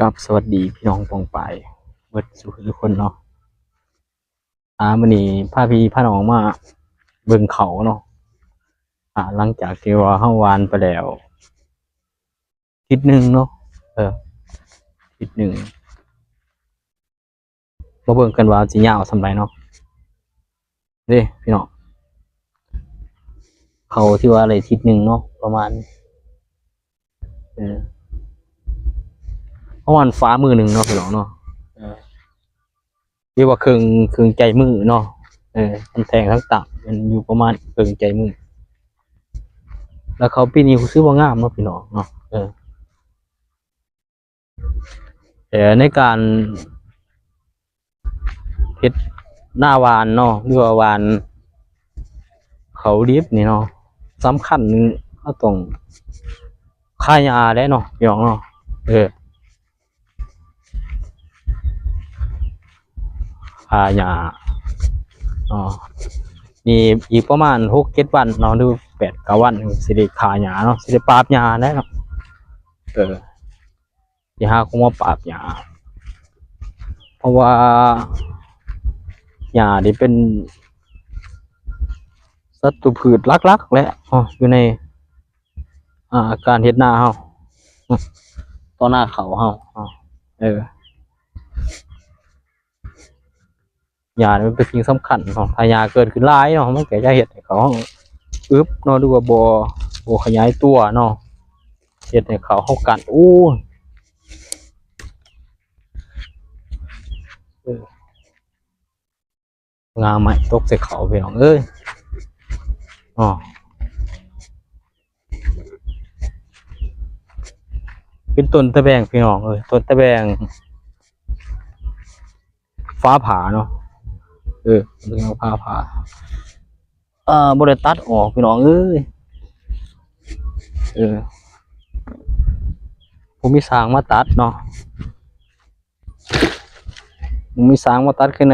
กับสวัสดีพี่น้องปองไปเบิดสุขทุกคนเนาะมื้อนี้พาพี่พาน้องมาเบิ่งเขาเนาะหลังจากที่ว่าเฮาวานไปแล้วอาทิตย์หนึ่งเนาะอาทิตย์หนึ่งมาเบิ่งกันว่าสิยาวส่ำใดเนาะเด้พี่น้องเขาที่ว่าอะไรอาทิตย์หนึ่งเนาะประมาณประมาณฟ้ามือหนึ่งเนาะพี่น้องเนาะเรียกว่าครึ่งใจมือเนาะมันแทงทั้งต่ำมันอยู่ประมาณครึ่งใจมือแล้วเขาปีนี้เขาซื้อว่างามเนาะพี่น้องเนาะแต่ในการเฮ็ดหน้าวานเนาะหรือว่าวานเขาดิบนี่เนาะสำคัญนึงเขาต้องค่ายาได้เนาะพี่น้องเนาะค่ายาอ๋อนี่อีกประมาณ6-7 วันเนาะหรือ8-9 วันสิได้ค่ายาเนาะสิได้ปราบยาได้เนาะสิหาคงมาปราบยาเพราะว่ายานี่เป็นศัตรูพืชหลักๆและอยู่ในการเฮ็ดนาเฮาต่อหน้าเขาเฮายานี่มันเป็นสิ่งสำคัญเนาะถ้ายาเกิดขึ้นหลายเนาะมันก็จะเฮ็ดให้เขาอึบเนาะหรือว่าบ่ขยายตัวเนาะเฮ็ดให้เขาเฮากันงาใหม่ตกใส่เขาพี่น้องเอ้ยเป็นต้นตะแบงพี่น้องต้นตะแบงฟ้าผ่าเนาะเรื่องฟ้าผ่าบ่ได้ตัดออกพี่น้องเอ้ยผมมีสร้างมาตัดเนาะผมมีสร้างมาตัดขึ้นนะ